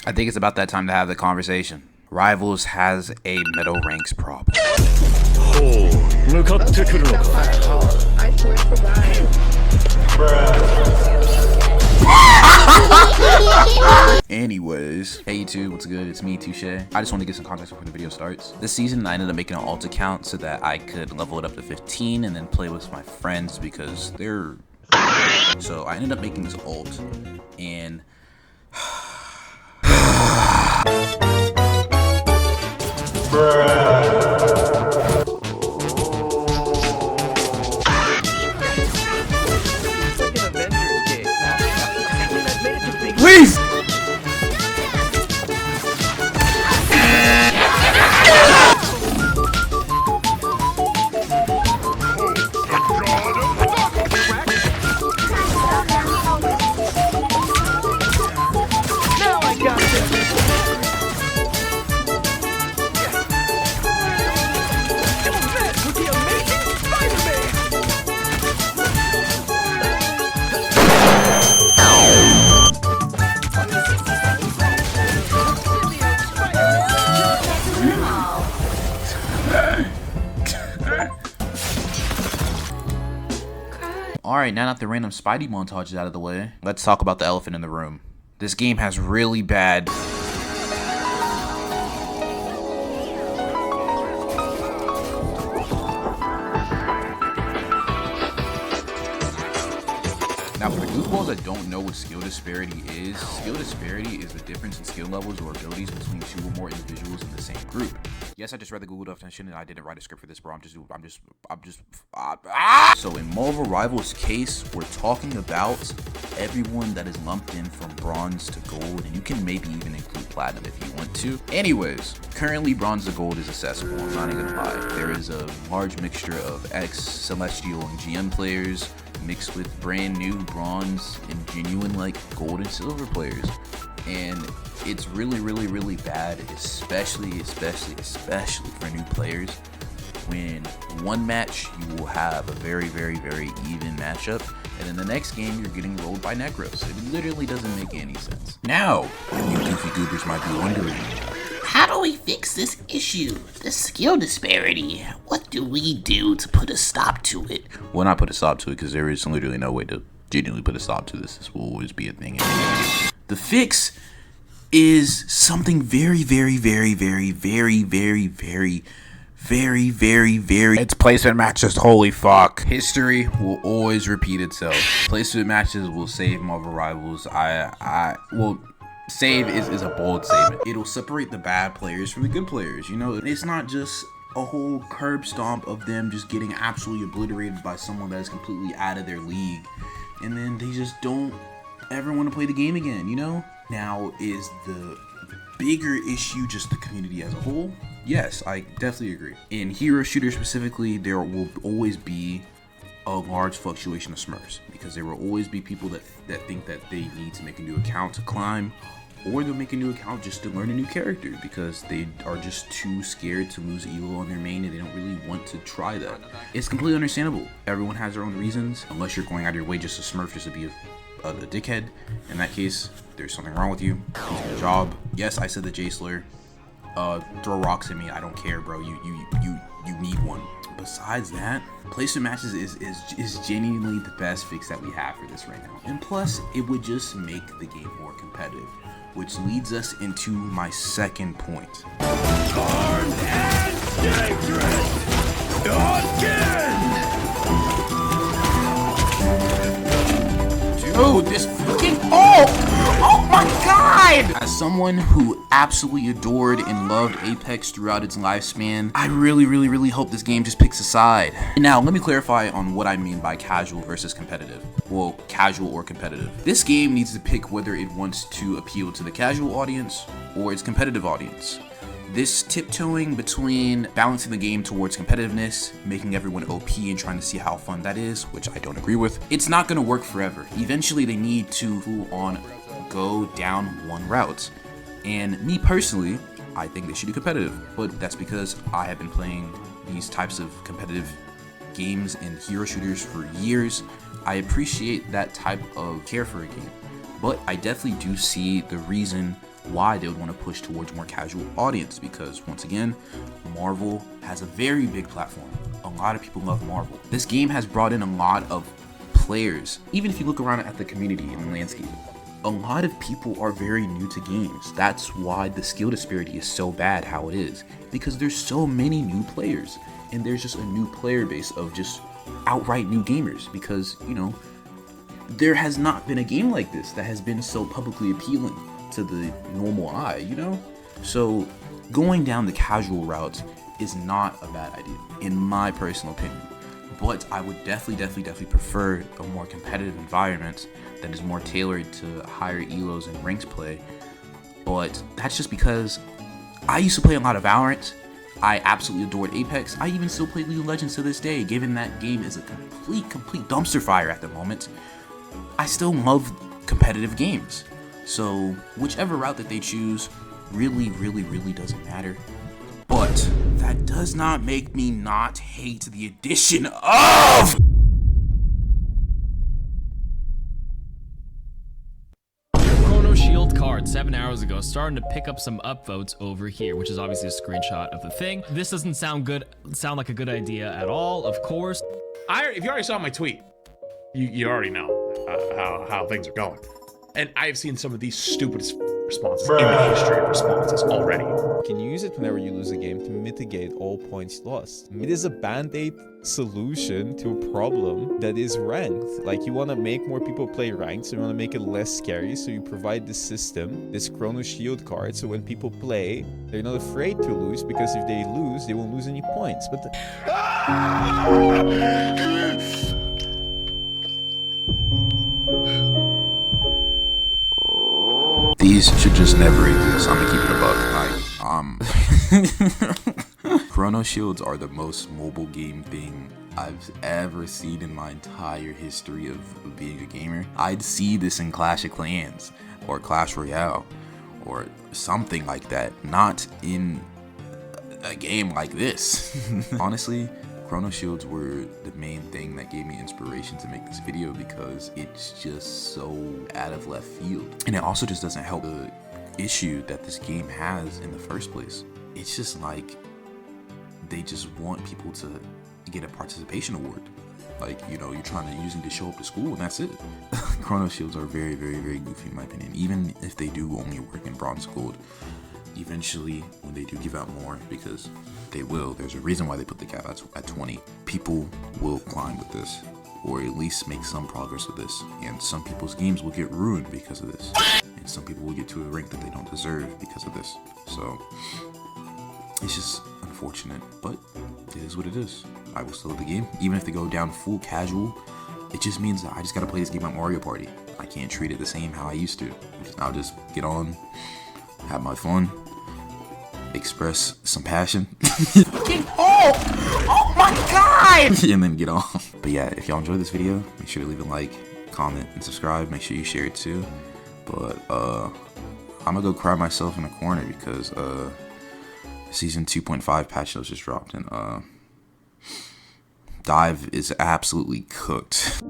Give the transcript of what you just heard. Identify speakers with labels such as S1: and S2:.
S1: I think it's about that time to have the conversation. Rivals has a middle ranks problem. Anyways, hey YouTube, what's good? It's me, Touche. I just want to get some context before the video starts. This season, I ended up making an alt account so that I could level it up to 15 and then play with my friends because they're... So I ended up making this alt, and... Please! Alright, now that the random Spidey montage is out of the way, let's talk about the elephant in the room. This game has really bad... Now, for the goofballs that don't know what skill disparity is the difference in skill levels or abilities between two or more individuals in the same group. Yes, I just read the Google definition and I didn't write a script for this, bro. So in Marvel Rivals case, we're talking about everyone that is lumped in from bronze to gold, and you can maybe even include platinum if you want to. Anyways, currently bronze to gold is accessible, I'm not even gonna lie. There is a large mixture of X, Celestial, and GM players mixed with brand new bronze and genuine like gold and silver players, and it's really bad, especially for new players. When one match you will have a very even matchup, and in the next game you're getting rolled by Necros. It literally doesn't make any sense. Now, you goofy goobers might be wondering,
S2: how do we fix this issue? The skill disparity. What do we do to put a stop to it?
S1: Well, not put a stop to it, because there is literally no way to genuinely put a stop to this. This will always be a thing. The fix is something very it's placement matches. Holy fuck. History will always repeat itself. Placement matches will save Marvel Rivals. Well, save is a bold statement. It'll separate the bad players from the good players. You know, it's not just a whole curb stomp of them just getting absolutely obliterated by someone that is completely out of their league, and then they just don't ever want to play the game again, you know? Now, is the bigger issue just the community as a whole? Yes, I definitely agree. In hero shooters specifically, there will always be a large fluctuation of smurfs, because there will always be people that think that they need to make a new account to climb, or they'll make a new account just to learn a new character because they are just too scared to lose elo on their main and they don't really want to try that. It's completely understandable. Everyone has their own reasons, unless you're going out of your way just to smurf just to be a dickhead. In that case, there's something wrong with you. Losing your job. Yes, I said the J slur. Throw rocks at me, I don't care, bro. You need one. Besides that, placement matches is genuinely the best fix that we have for this right now. And plus, it would just make the game more competitive, which leads us into my second point. Armed and dangerous! Again! Dude, this fucking... Oh my god! As someone who absolutely adored and loved Apex throughout its lifespan, I really hope this game just picks a side. Now, let me clarify on what I mean by casual versus competitive. Well, casual or competitive. This game needs to pick whether it wants to appeal to the casual audience or its competitive audience. This tiptoeing between balancing the game towards competitiveness, making everyone OP and trying to see how fun that is, which I don't agree with, it's not gonna work forever. Eventually they need to full on go down one route. And me personally, I think they should be competitive, but that's because I have been playing these types of competitive games and hero shooters for years. I appreciate that type of care for a game, but I definitely do see the reason why they would want to push towards more casual audience, because once again, Marvel has a very big platform. A lot of people love Marvel. This game has brought in a lot of players. Even if you look around at the community and the landscape, a lot of people are very new to games. That's why the skill disparity is so bad how it is, because there's so many new players, and there's just a new player base of just outright new gamers, because, you know, there has not been a game like this that has been so publicly appealing to the normal eye, you know? So going down the casual route is not a bad idea, in my personal opinion. But I would definitely prefer a more competitive environment that is more tailored to higher elos and ranked play. But that's just because I used to play a lot of Valorant. I absolutely adored Apex. I even still play League of Legends to this day, given that game is a complete dumpster fire at the moment. I still love competitive games. So whichever route that they choose really doesn't matter. But that does not make me not hate the addition of
S3: Chrono Shield card 7 hours ago, starting to pick up some upvotes over here, which is obviously a screenshot of the thing. This doesn't sound like a good idea at all, of course.
S4: If you already saw my tweet, you already know how things are going. And I've seen some of these stupidest responses in the history of responses already.
S5: You can use it whenever you lose a game to mitigate all points lost. It is a band-aid solution to a problem that is ranked. Like, you want to make more people play ranked, so you want to make it less scary, so you provide this system, this Chrono Shield card, so when people play, they're not afraid to lose, because if they lose, they won't lose any points. But
S1: these should just never exist. I'm gonna keep it a buck. Chrono Shields are the most mobile game thing I've ever seen in my entire history of being a gamer. I'd see this in Clash of Clans or Clash Royale or something like that, not in a game like this. Honestly, Chrono Shields were the main thing that gave me inspiration to make this video, because it's just so out of left field. And it also just doesn't help the issue that this game has in the first place. It's just like they just want people to get a participation award. Like, you know, you're trying to use them to show up to school and that's it. Chrono Shields are very goofy in my opinion, even if they do only work in bronze gold. Eventually, when they do give out more, because they will, there's a reason why they put the cap at 20. People will climb with this, or at least make some progress with this, and some people's games will get ruined because of this, and some people will get to a rank that they don't deserve because of this. So it's just unfortunate, but it is what it is. I will still love the game, even if they go down full casual. It just means that I just gotta play this game at Mario Party. I can't treat it the same how I used to. I'll just get on, have my fun, express some passion.
S2: Oh my god!
S1: And then get on. But yeah, if y'all enjoyed this video, make sure to leave a like, comment, and subscribe. Make sure you share it too. But I'm gonna go cry myself in a corner, because season 2.5 patch notes just dropped, and Dive is absolutely cooked.